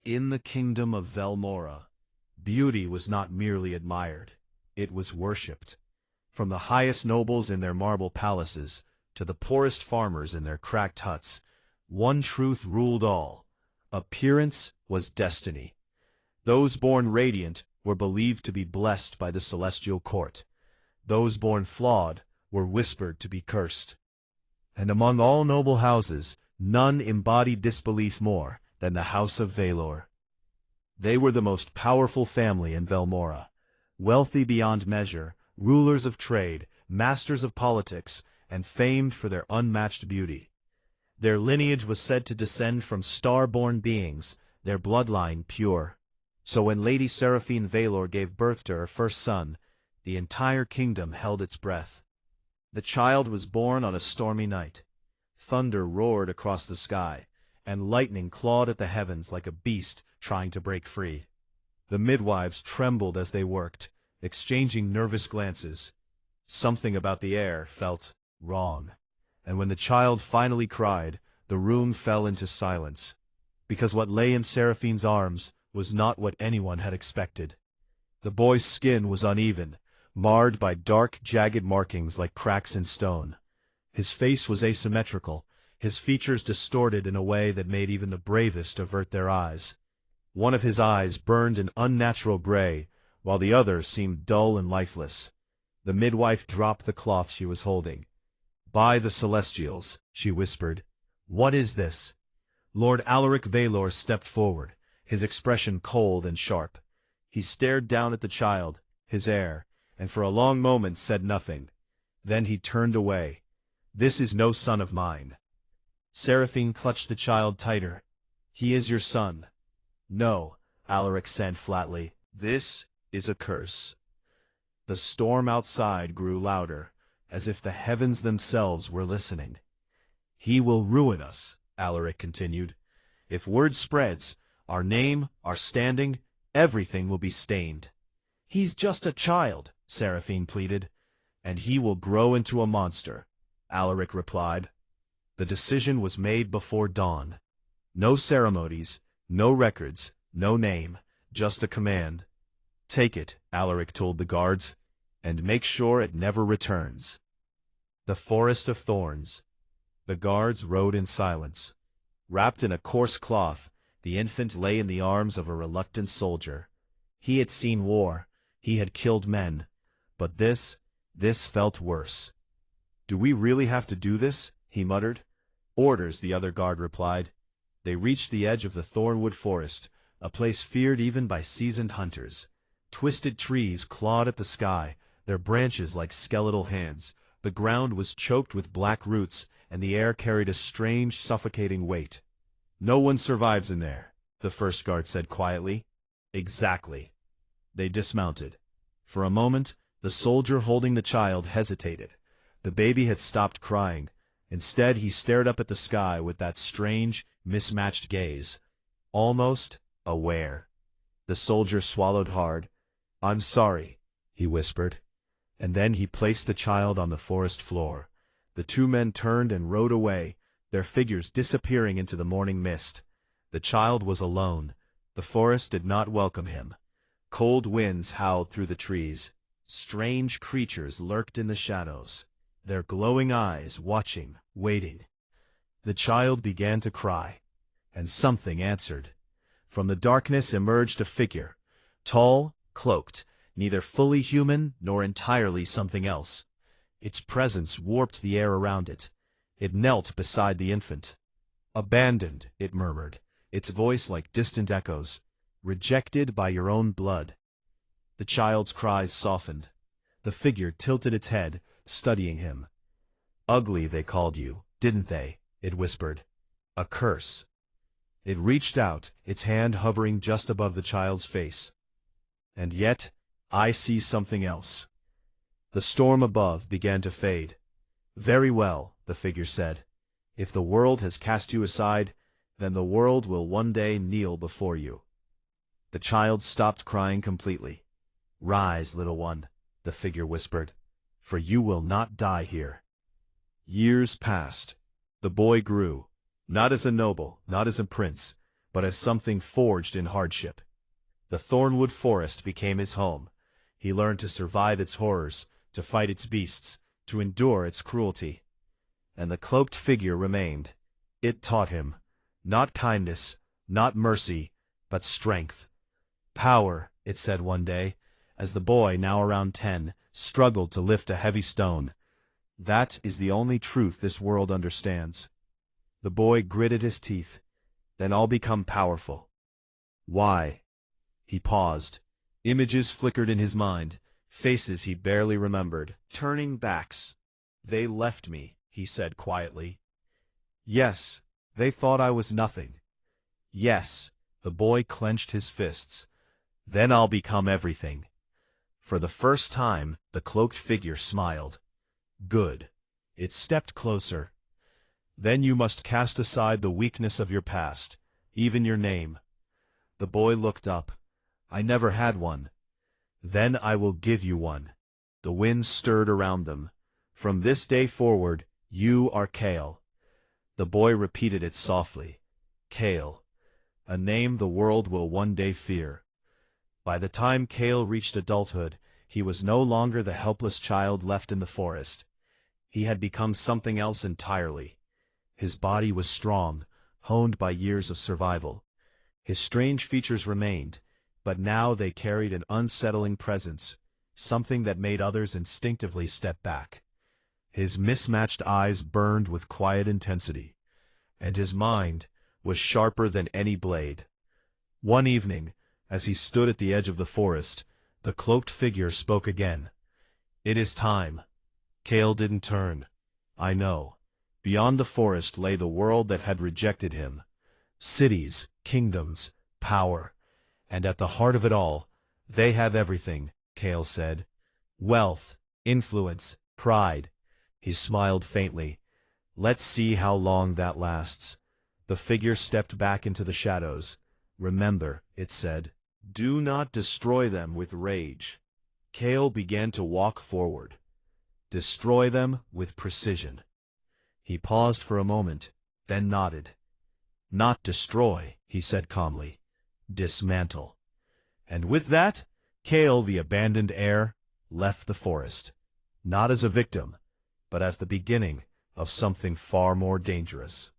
In the kingdom of Velmora, beauty was not merely admired, it was worshipped. From the highest nobles in their marble palaces to the poorest farmers in their cracked huts, one truth ruled all: appearance was destiny. Those born radiant were believed to be blessed by the celestial court. Those born flawed were whispered to be cursed. And among all noble houses, none embodied disbelief more than the House of Valor. They were the most powerful family in Velmora, wealthy beyond measure, rulers of trade, masters of politics, and famed for their unmatched beauty. Their lineage was said to descend from star-born beings, their bloodline pure. So when Lady Seraphine Valor gave birth to her first son, the entire kingdom held its breath. The child was born on a stormy night. Thunder roared across the sky, and lightning clawed at the heavens like a beast trying to break free. The midwives trembled as they worked, exchanging nervous glances. Something about the air felt wrong, and when the child finally cried, the room fell into silence, because what lay in Seraphine's arms was not what anyone had expected. The boy's skin was uneven, marred by dark, jagged markings like cracks in stone. His face was asymmetrical, his features distorted in a way that made even the bravest avert their eyes. One of his eyes burned an unnatural gray, while the other seemed dull and lifeless. The midwife dropped the cloth she was holding. "By the Celestials," she whispered. "What is this?" Lord Alaric Valor stepped forward, his expression cold and sharp. He stared down at the child, his heir, and for a long moment said nothing. Then he turned away. "This is no son of mine." Seraphine clutched the child tighter. "He is your son." "No," Alaric said flatly. "This is a curse." The storm outside grew louder, as if the heavens themselves were listening. "He will ruin us," Alaric continued. "If word spreads, our name, our standing, everything will be stained." "He's just a child," Seraphine pleaded. "And he will grow into a monster," Alaric replied. The decision was made before dawn. No ceremonies, no records, no name, just a command. "Take it," Alaric told the guards, "and make sure it never returns." The Forest of Thorns. The guards rode in silence. Wrapped in a coarse cloth, the infant lay in the arms of a reluctant soldier. He had seen war, he had killed men, but this felt worse. "Do we really have to do this?" he muttered. "Orders," the other guard replied. They reached the edge of the Thornwood Forest, a place feared even by seasoned hunters. Twisted trees clawed at the sky, their branches like skeletal hands. The ground was choked with black roots, and the air carried a strange, suffocating weight. "No one survives in there," the first guard said quietly. "Exactly." They dismounted. For a moment, the soldier holding the child hesitated. The baby had stopped crying. Instead, he stared up at the sky with that strange, mismatched gaze. Almost aware. The soldier swallowed hard. "I'm sorry," he whispered. And then he placed the child on the forest floor. The two men turned and rode away, their figures disappearing into the morning mist. The child was alone. The forest did not welcome him. Cold winds howled through the trees. Strange creatures lurked in the shadows, their glowing eyes watching, waiting. The child began to cry, and something answered. From the darkness emerged a figure, tall, cloaked, neither fully human nor entirely something else. Its presence warped the air around it. It knelt beside the infant. "Abandoned," it murmured, its voice like distant echoes. "Rejected by your own blood." The child's cries softened. The figure tilted its head, studying him. "Ugly they called you, didn't they?" it whispered. "A curse." It reached out, its hand hovering just above the child's face. "And yet, I see something else." The storm above began to fade. "Very well," the figure said. "If the world has cast you aside, then the world will one day kneel before you." The child stopped crying completely. "Rise, little one," the figure whispered, "for you will not die here." Years passed. The boy grew, not as a noble, not as a prince, but as something forged in hardship. The Thornwood Forest became his home. He learned to survive its horrors, to fight its beasts, to endure its cruelty. And the cloaked figure remained. It taught him, not kindness, not mercy, but strength. Power, it said one day, as the boy, now around 10, struggled to lift a heavy stone. That is the only truth this world understands. The boy gritted his teeth. Then I'll become powerful. Why? He paused. Images flickered in his mind, faces he barely remembered, turning backs. They left me, he said quietly. Yes, they thought I was nothing. Yes, the boy clenched his fists. Then I'll become everything. For the first time, the cloaked figure smiled. Good. It stepped closer. Then you must cast aside the weakness of your past, even your name. The boy looked up. I never had one. Then I will give you one. The wind stirred around them. From this day forward, you are Kael. The boy repeated it softly. Kael. A name the world will one day fear. By the time Kael reached adulthood, he was no longer the helpless child left in the forest. He had become something else entirely. His body was strong, honed by years of survival. His strange features remained, but now they carried an unsettling presence, something that made others instinctively step back. His mismatched eyes burned with quiet intensity, and his mind was sharper than any blade. One evening, as he stood at the edge of the forest, the cloaked figure spoke again. It is time. Kael didn't turn. I know. Beyond the forest lay the world that had rejected him. Cities, kingdoms, power. And at the heart of it all, they have everything, Kael said. Wealth, influence, pride. He smiled faintly. Let's see how long that lasts. The figure stepped back into the shadows. Remember, it said, do not destroy them with rage. Kael began to walk forward. Destroy them with precision. He paused for a moment, then nodded. Not destroy, he said calmly. Dismantle. And with that, Kael, the abandoned heir, left the forest. Not as a victim, but as the beginning of something far more dangerous.